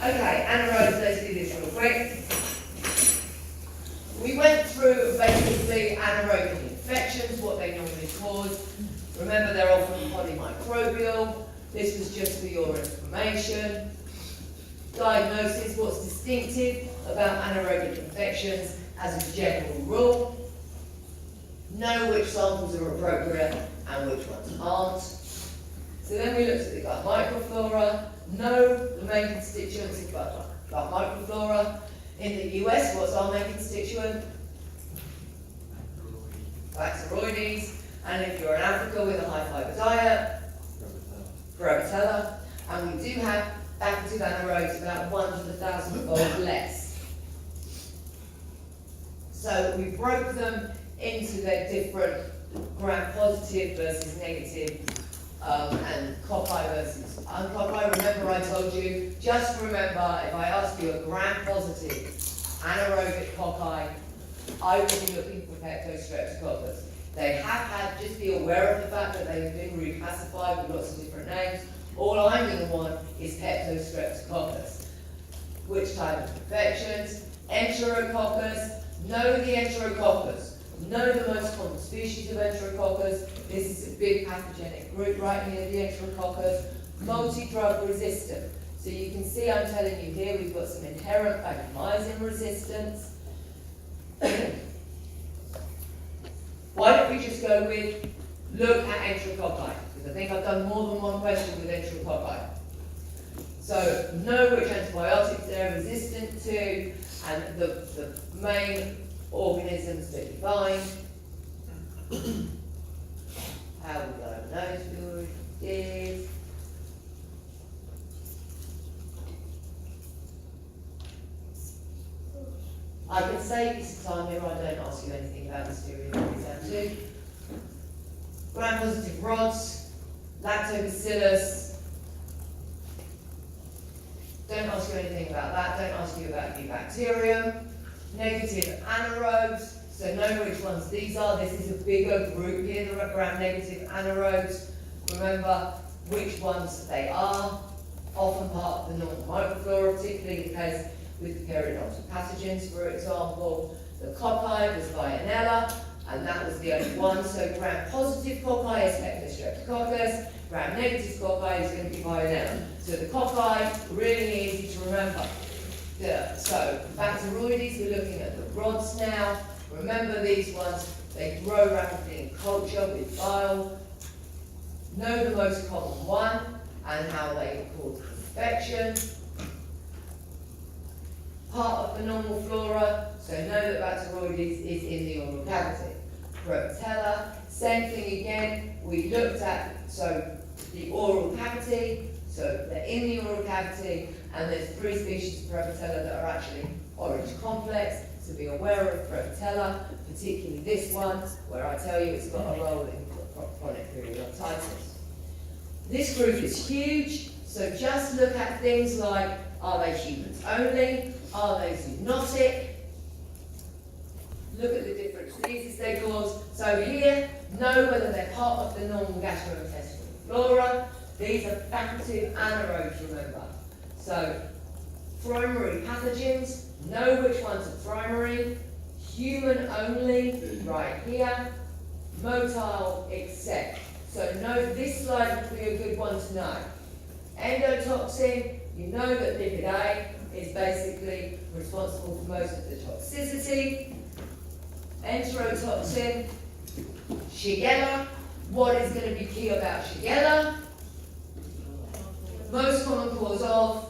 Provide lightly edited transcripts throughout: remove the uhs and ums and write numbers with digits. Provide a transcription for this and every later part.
Okay, anaerobes, let's do this real quick. We went through basically anaerobic infections, what they normally cause. Remember, they're often polymicrobial. This was just for your information. Diagnosis, what's distinctive about anaerobic infections as a general rule. Know which samples are appropriate and which ones aren't. So then we looked at the gut microflora. Know the main constituents of gut microflora. In the US, what's our main constituent? Bacteroides. And if you're in Africa with a high fibre diet, Prevotella. And we do have active anaerobes about 1 to the 1,000-fold less. So we broke them into their different gram-positive versus negative and cocci versus uncocci. Remember I told you, just remember, if I ask you a gram-positive anaerobic cocci, I would be looking for Peptostreptococcus. They have had, just be aware of the fact that they've been reclassified with lots of different names. All I'm going to want is Peptostreptococcus. Which type of infections? Enterococcus. Know the Enterococcus. Know the most common species of Enterococcus. This is a big pathogenic group right here, the Enterococcus. Multi-drug resistant. So you can see I'm telling you here we've got some inherent vancomycin resistance. Why don't we just go with, look at Enterococci, because I think I've done more than one question with Enterococci. So know which antibiotics they're resistant to, and the main organisms that you find. How we got over those good is I can say this time here, I don't ask you anything about Listeria in exam 2. Gram-positive rods, lactobacillus. Don't ask you anything about that. Don't ask you about Eubacterium. Negative anaerobes. So know which ones these are. This is a bigger group here, the gram-negative anaerobes. Remember which ones they are. Often part of the normal microflora, particularly the case with the periodontal pathogens, for example. The cocci was Vionella, and that was the only one. So gram-positive cocci is Peptostreptococcus, gram-negative cocci is going to be Vionella. So the cocci, really easy to remember. So Bacteroides, we're looking at the rods now. Remember these ones, they grow rapidly in culture with bile. Know the most common one and how they cause infection. Part of the normal flora, so know that Bacteroides is in the oral cavity. Prevotella, same thing again, we looked at, so the oral cavity, so they're in the oral cavity, and there's 3 species of Prevotella that are actually orange complex, so be aware of Prevotella, particularly this one, where I tell you it's got a role in chronic periodontitis. This group is huge, so just look at things like, are they humans only? Are they zoonotic? Look at the different diseases they cause. So here, know whether they're part of the normal gastrointestinal flora. These are facultative anaerobes, remember. So, primary pathogens, know which ones are primary. Human only, right here. Motile, except. So know this slide would be a good one to know. Endotoxin, you know that lipid A is basically responsible for most of the toxicity. Enterotoxin, Shigella. What is going to be key about Shigella? Most common cause of?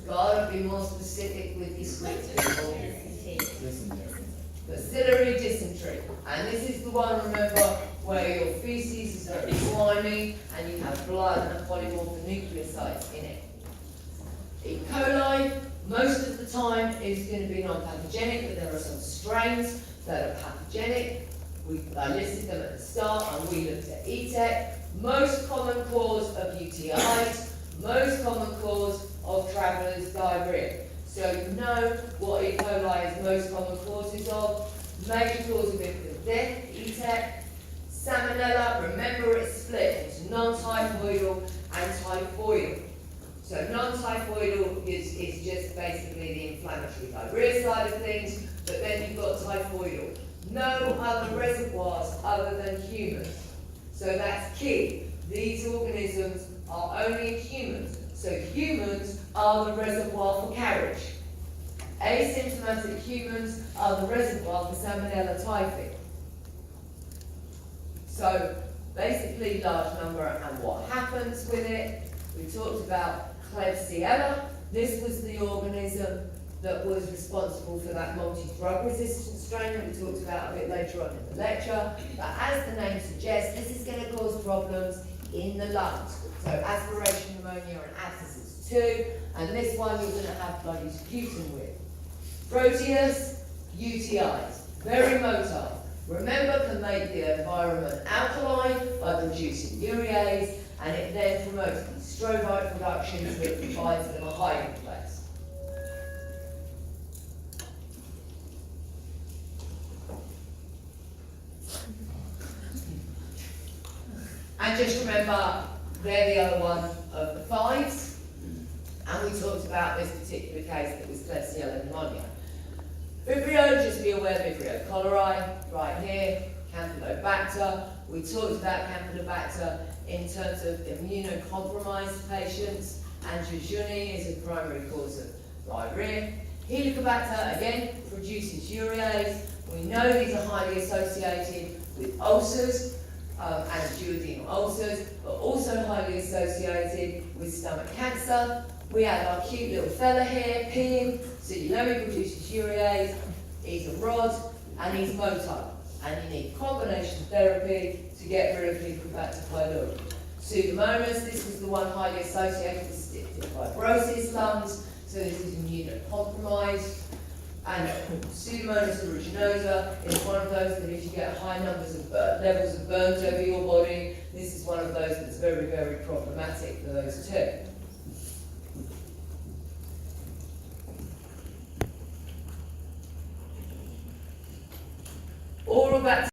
Gotta be more specific with your script people. Bacillary dysentery. And this is the one, remember, where your feces is very slimy and you have blood and polymorphonucleosides in it. E. coli, most of the time, is going to be non-pathogenic, but there are some strains that are pathogenic. I listed them at the start, and we looked at ETEC. Most common cause of UTIs, most common cause of traveller's diarrhea. So you know what E. coli is most common causes of. Major cause of infant death, ETEC. Salmonella, remember it's split into non-typhoidal and typhoidal. So non-typhoidal is just basically the inflammatory diarrhea side of things, but then you've got typhoidal. No other reservoirs other than humans. So that's key. These organisms are only in humans. So humans are the reservoir for carriage. Asymptomatic humans are the reservoir for Salmonella typhi. So basically large number and what happens with it. We talked about Klebsiella. This was the organism that was responsible for that multi-drug resistant strain that we talked about a bit later on in the lecture. But as the name suggests, this is going to cause problems in the lungs. So aspiration pneumonia and abscesses too. And this one you're going to have bloody sputum with. Proteus, UTIs, very motile. Remember, can make the environment alkaline by producing urease, and it then promotes these strobite productions, which provides them a hiding place. And just remember, they're the other one of the fives, and we talked about this particular case that was Klebsiella pneumonia. Vibrio, just be aware, Vibrio cholerae, right here, Campylobacter. We talked about Campylobacter in terms of immunocompromised patients, and jejuni is a primary cause of diarrhea. Helicobacter, again, produces urease. We know these are highly associated with ulcers and duodenal ulcers, but also highly associated with stomach cancer. We have our cute little fella here, peeing, so you know he produces urease, he's a rod, and he's motile. And you need combination therapy to get rid of Helicobacter pylori. Pseudomonas, this was the one highly associated with cystic fibrosis lungs, so this is immunocompromised. And Pseudomonas aeruginosa is one of those that if you get high numbers of levels of burns over your body, this is one of those that's very, very problematic for those two. Oral bacteria.